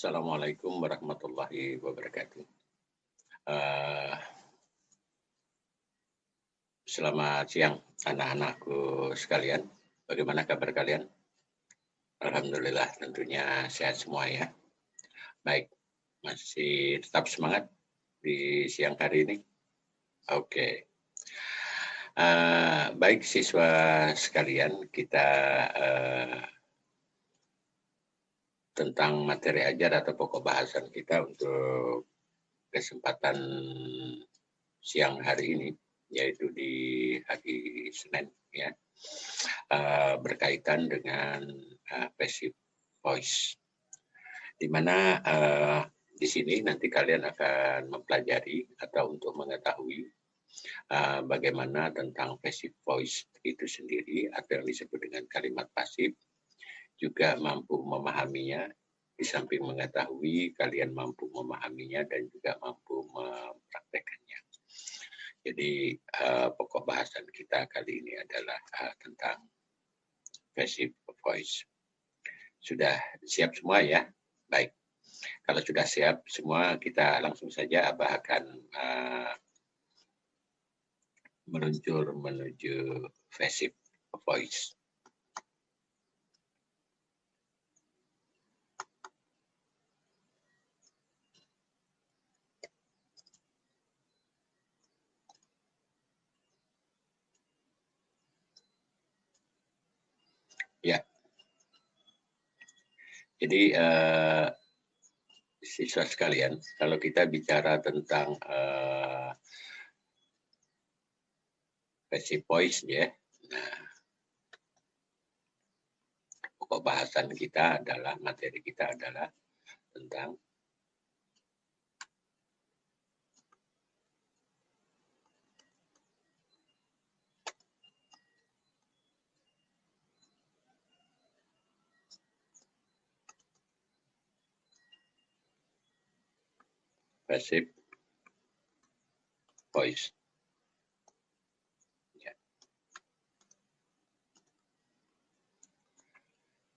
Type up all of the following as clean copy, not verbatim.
Assalamualaikum warahmatullahi wabarakatuh. Eh, Selamat siang anak-anakku sekalian. Bagaimana kabar kalian? Alhamdulillah tentunya sehat semua ya. Baik, masih tetap semangat di siang hari ini? Oke. Baik siswa sekalian, kita tentang materi ajar atau pokok bahasan kita untuk kesempatan siang hari ini, yaitu di hari Senin ya, berkaitan dengan passive voice, di mana di sini nanti kalian akan mempelajari atau untuk mengetahui bagaimana tentang passive voice itu sendiri atau yang disebut dengan kalimat pasif, juga mampu memahaminya. Di samping mengetahui, kalian mampu memahaminya dan juga mampu mempraktekannya. Jadi pokok bahasan kita kali ini adalah tentang passive voice. Sudah siap semua ya? Baik. Kalau sudah siap semua, kita langsung saja Abah akan meluncur menuju passive voice. Ya. Jadi siswa sekalian, kalau kita bicara tentang passive voice ya, nah, pokok bahasan kita adalah, materi kita adalah tentang passive voice. Ya.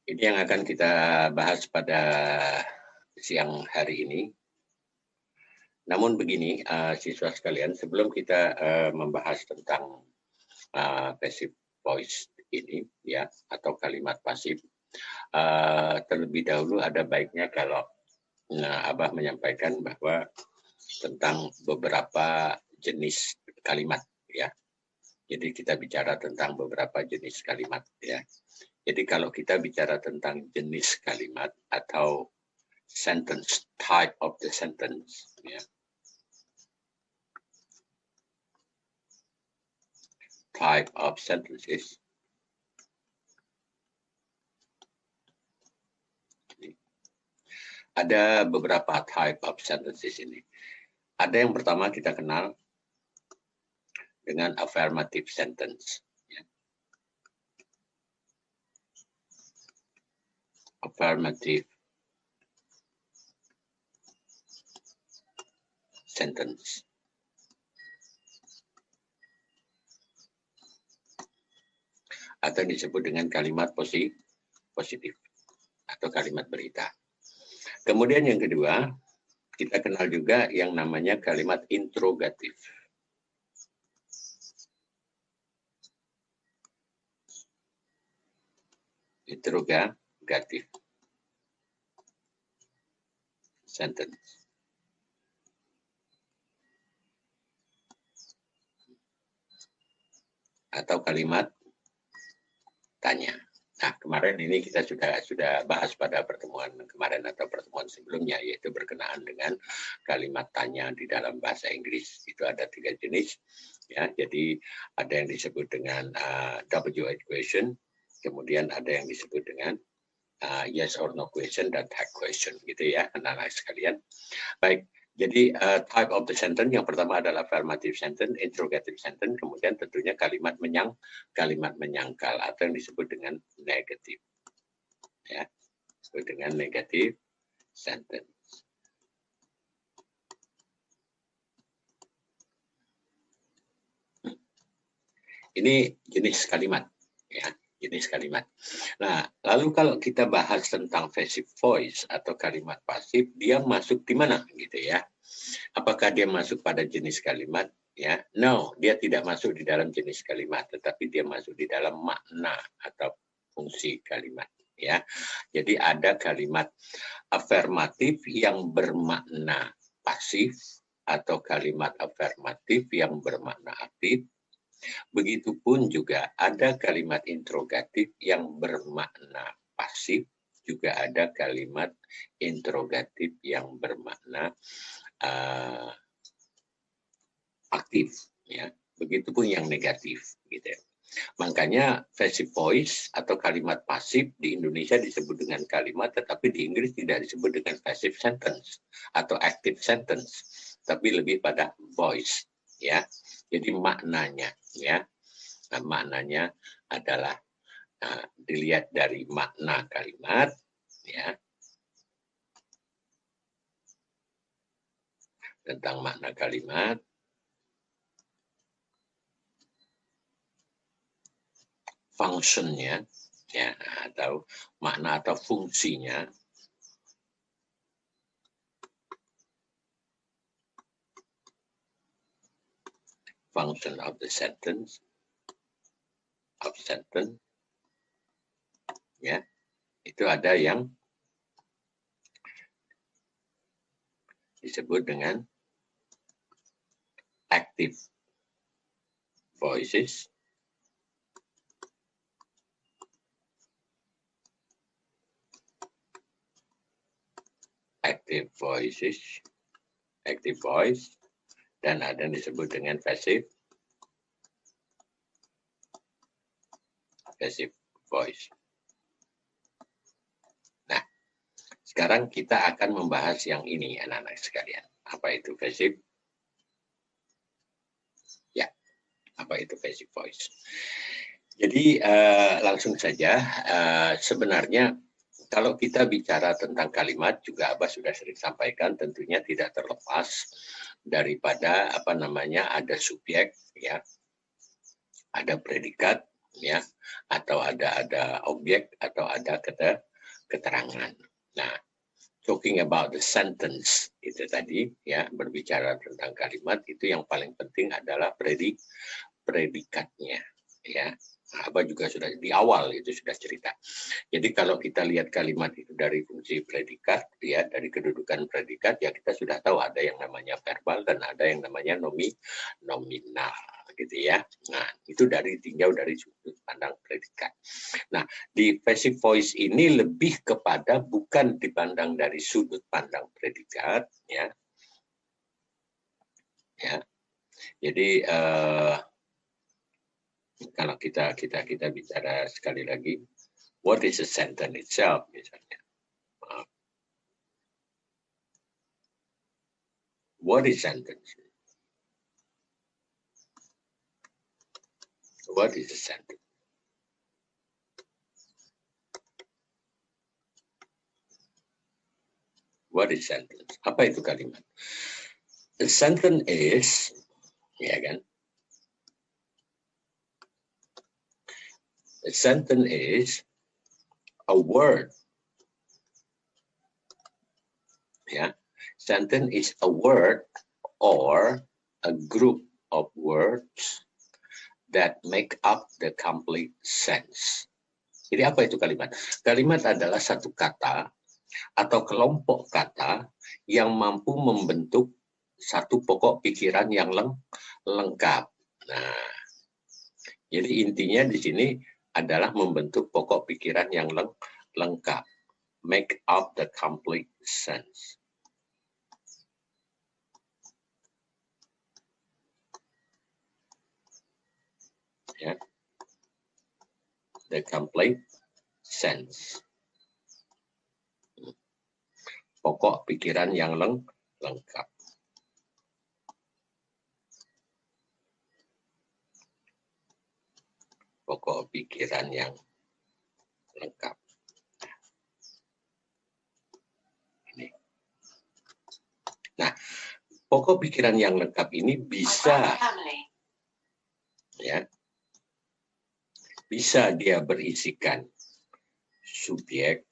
Ini yang akan kita bahas pada siang hari ini. Namun begini, siswa sekalian, sebelum kita membahas tentang passive voice ini, ya, atau kalimat pasif, terlebih dahulu ada baiknya kalau Abah menyampaikan bahwa tentang beberapa jenis kalimat, ya. Jadi kita bicara tentang beberapa jenis kalimat, ya. Jadi kalau kita bicara tentang jenis kalimat atau sentence, type of the sentence, ya. Type of sentences. Ada beberapa type of sentences ini. Ada yang pertama kita kenal dengan affirmative sentence. Ya. Affirmative sentence. Atau disebut dengan kalimat positif atau kalimat berita. Kemudian yang kedua, kita kenal juga yang namanya kalimat interrogatif. Interrogatif sentence. Atau kalimat tanya. Nah, kemarin ini kita sudah bahas pada pertemuan kemarin atau pertemuan sebelumnya, yaitu berkenaan dengan kalimat tanya di dalam bahasa Inggris. Itu ada 3 jenis, ya. Jadi ada yang disebut dengan WH question, kemudian ada yang disebut dengan yes or no question dan tag question, gitu ya, anak-anak sekalian. Baik. Jadi type of the sentence yang pertama adalah affirmative sentence, interrogative sentence, kemudian tentunya kalimat menyangkal atau yang disebut dengan negatif. Ya, disebut dengan negative sentence. Ini jenis kalimat, ya. jenis kalimat. Nah, lalu kalau kita bahas tentang passive voice atau kalimat pasif, dia masuk di mana gitu ya? Apakah dia masuk pada jenis kalimat? Ya, no, dia tidak masuk di dalam jenis kalimat, tetapi dia masuk di dalam makna atau fungsi kalimat. Ya, jadi ada kalimat afirmatif yang bermakna pasif atau kalimat afirmatif yang bermakna aktif. Begitupun juga ada kalimat interrogatif yang bermakna pasif, juga ada kalimat interrogatif yang bermakna aktif, ya. Begitupun yang negatif, gitu. Makanya passive voice atau kalimat pasif di Indonesia disebut dengan kalimat, tetapi di Inggris tidak disebut dengan passive sentence atau active sentence, tapi lebih pada voice, ya. Jadi maknanya, ya, nah, maknanya adalah dilihat dari makna kalimat, ya, tentang makna kalimat, functionnya, ya, atau makna atau fungsinya, function of the sentence, ya, itu ada yang disebut dengan active voices, active voice, dan ada yang disebut dengan passive voice. Nah, sekarang kita akan membahas yang ini, anak-anak sekalian. Apa itu passive? Ya, apa itu passive voice? Jadi langsung saja, sebenarnya kalau kita bicara tentang kalimat, juga Abah sudah sering sampaikan, tentunya tidak terlepas daripada apa namanya, ada subjek, ya, ada predikat, ya, atau ada objek, atau ada keterangan. Nah, talking about the sentence itu tadi, ya, berbicara tentang kalimat, itu yang paling penting adalah predikatnya, ya. Abah juga sudah di awal itu sudah cerita. Jadi kalau kita lihat kalimat itu dari fungsi predikat, ya, dari kedudukan predikat, ya kita sudah tahu ada yang namanya verbal dan ada yang namanya nominal, gitu ya. Nah, itu tinjau dari sudut pandang predikat. Nah, di passive voice ini lebih kepada bukan dipandang dari sudut pandang predikat, ya. Ya. Jadi kalau kita bicara sekali lagi, what is a sentence itself, misalnya. What is sentence? What is a sentence? What is sentence? Apa itu kalimat? A sentence is, ya kan? A sentence is a word. Ya, sentence is a word or a group of words that make up the complete sense. Jadi apa itu kalimat? Kalimat adalah satu kata atau kelompok kata yang mampu membentuk satu pokok pikiran yang lengkap. Nah, jadi intinya di sini adalah membentuk pokok pikiran yang lengkap. Make up the complete sense. Ya. The complete sense. Pokok pikiran yang lengkap. Pokok pikiran yang lengkap. Ini. Nah, pokok pikiran yang lengkap ini bisa bisa dia berisikan subjek,